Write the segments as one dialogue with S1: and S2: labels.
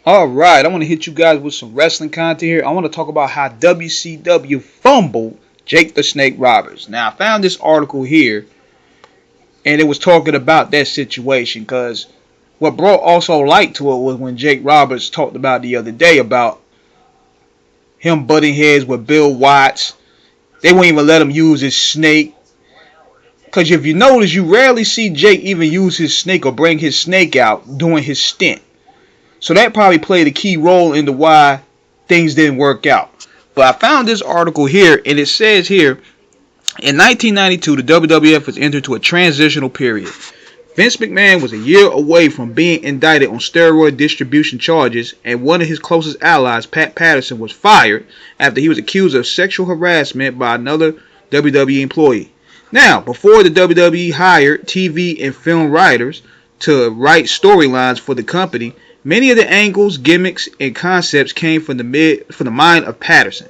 S1: Alright, I want to hit you guys with some wrestling content here. I want to talk about how WCW fumbled Jake the Snake Roberts. Now, I found this article here, and it was talking about that situation, because what brought also light to it was when Jake Roberts talked about the other day about him butting heads with Bill Watts. They wouldn't even let him use his snake. Because if you notice, you rarely see Jake even use his snake or bring his snake out during his stint. So that probably played a key role into why things didn't work out. But I found this article here, and it says here, in 1992, the WWF was entered into a transitional period. Vince McMahon was a year away from being indicted on steroid distribution charges, and one of his closest allies, Pat Patterson, was fired after he was accused of sexual harassment by another WWE employee. Now, before the WWE hired TV and film writers to write storylines for the company, many of the angles, gimmicks, and concepts came from the mind of Patterson.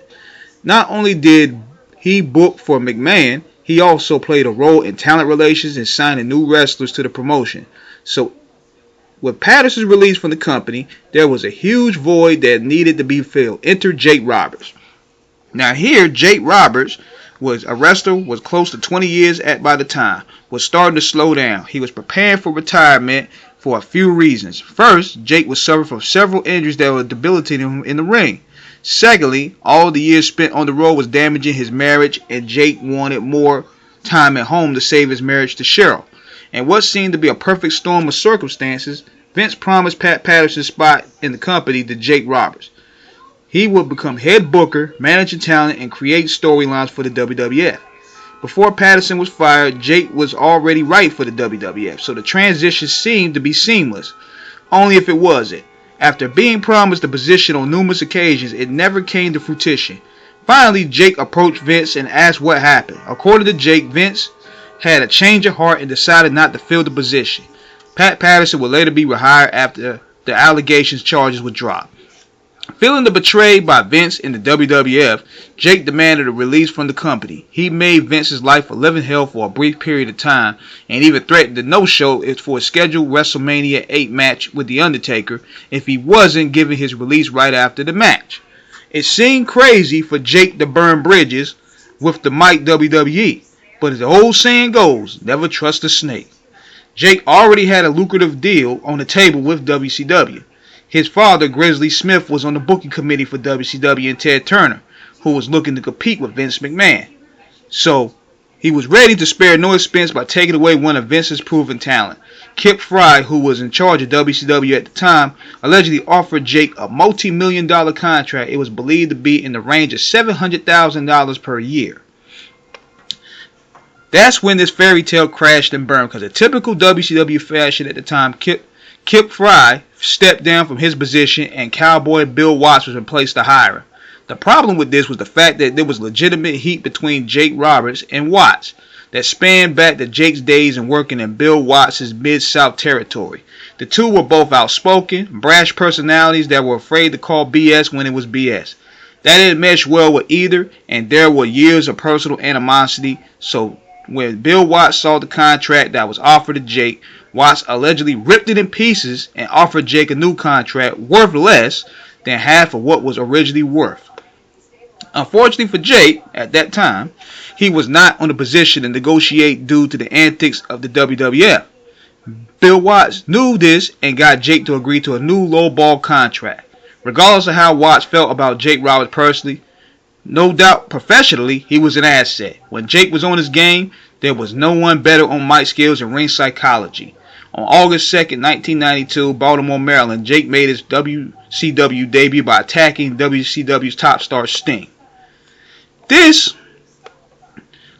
S1: Not only did he book for McMahon, he also played a role in talent relations and signing new wrestlers to the promotion. So, with Patterson's release from the company, there was a huge void that needed to be filled. Enter Jake Roberts. Now here, Jake Roberts was a wrestler, was close to 20 years by the time, was starting to slow down. He was preparing for retirement for a few reasons. First, Jake was suffering from several injuries that were debilitating him in the ring. Secondly, all the years spent on the road was damaging his marriage, and Jake wanted more time at home to save his marriage to Cheryl. And what seemed to be a perfect storm of circumstances, Vince promised Pat Patterson's spot in the company to Jake Roberts. He would become head booker, managing talent, and create storylines for the WWF. Before Patterson was fired, Jake was already right for the WWF, so the transition seemed to be seamless, only if it wasn't. After being promised the position on numerous occasions, it never came to fruition. Finally, Jake approached Vince and asked what happened. According to Jake, Vince had a change of heart and decided not to fill the position. Pat Patterson would later be rehired after the allegations charges were dropped. Feeling betrayed by Vince and the WWF, Jake demanded a release from the company. He made Vince's life a living hell for a brief period of time, and even threatened to no-show it for a scheduled WrestleMania 8 match with The Undertaker if he wasn't given his release right after the match. It seemed crazy for Jake to burn bridges with the mighty WWE, but as the old saying goes, never trust a snake. Jake already had a lucrative deal on the table with WCW. His father, Grizzly Smith, was on the booking committee for WCW, and Ted Turner, who was looking to compete with Vince McMahon. So, he was ready to spare no expense by taking away one of Vince's proven talent. Kip Fry, who was in charge of WCW at the time, allegedly offered Jake a multi-million-dollar contract. It was believed to be in the range of $700,000 per year. That's when this fairy tale crashed and burned, because a typical WCW fashion at the time, Kip Fry stepped down from his position, and Cowboy Bill Watts was replaced to hire him. The problem with this was the fact that there was legitimate heat between Jake Roberts and Watts that spanned back to Jake's days in working in Bill Watts' Mid-South territory. The two were both outspoken, brash personalities that were afraid to call BS when it was BS. That didn't mesh well with either, and there were years of personal animosity. So when Bill Watts saw the contract that was offered to Jake, Watts allegedly ripped it in pieces and offered Jake a new contract worth less than half of what was originally worth. Unfortunately for Jake, at that time, he was not in a position to negotiate due to the antics of the WWF. Bill Watts knew this and got Jake to agree to a new lowball contract. Regardless of how Watts felt about Jake Roberts personally, no doubt professionally, he was an asset. When Jake was on his game, there was no one better on mic skills and ring psychology. On August 2nd, 1992, Baltimore, Maryland, Jake made his WCW debut by attacking WCW's top star Sting. This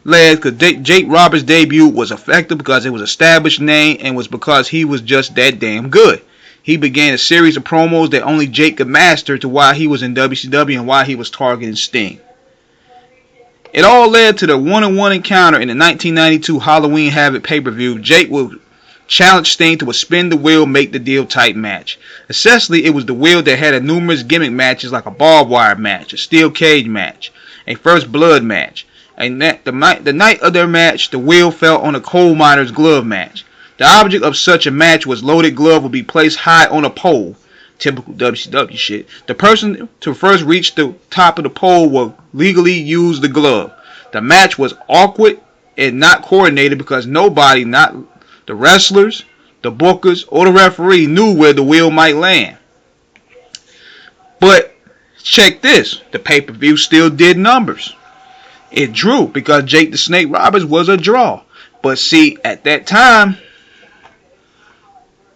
S1: led because Jake Roberts' debut was effective because it was an established name and was because he was just that damn good. He began a series of promos that only Jake could master to why he was in WCW and why he was targeting Sting. It all led to the one-on-one encounter in the 1992 Halloween Havoc pay-per-view. Jake would challenge Sting to a spin the wheel, make the deal type match. Essentially, it was the wheel that had numerous gimmick matches like a barbed wire match, a steel cage match, a first blood match. And the night of their match, the wheel fell on a coal miner's glove match. The object of such a match was loaded glove would be placed high on a pole. Typical WCW shit. The person to first reach the top of the pole will legally use the glove. The match was awkward and not coordinated because nobody, not the wrestlers, the bookers, or the referee, knew where the wheel might land. But check this. The pay-per-view still did numbers. It drew because Jake the Snake Roberts was a draw. But see, at that time,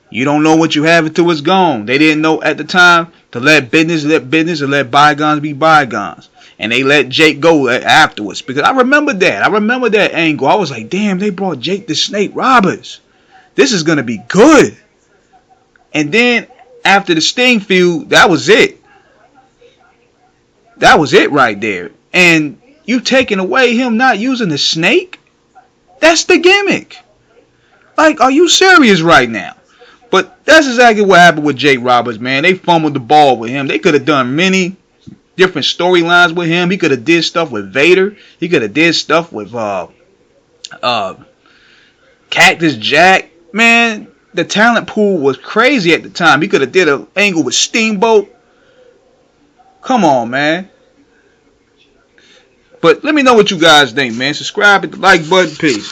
S1: you don't know what you have until it's gone. They didn't know at the time to let business, and let bygones be bygones. And they let Jake go afterwards. Because I remember that. I remember that angle. I was like, damn, they brought Jake the Snake Roberts. This is going to be good. And then after the Sting feud, that was it. That was it right there. And you taking away him not using the snake? That's the gimmick. Like, are you serious right now? But that's exactly what happened with Jake Roberts, man. They fumbled the ball with him. They could have done many different storylines with him. He could have did stuff with Vader. He could have did stuff with Cactus Jack. Man, the talent pool was crazy at the time. He could have did an angle with Steamboat. Come on, man. But let me know what you guys think, man. Subscribe, hit the like button. Peace.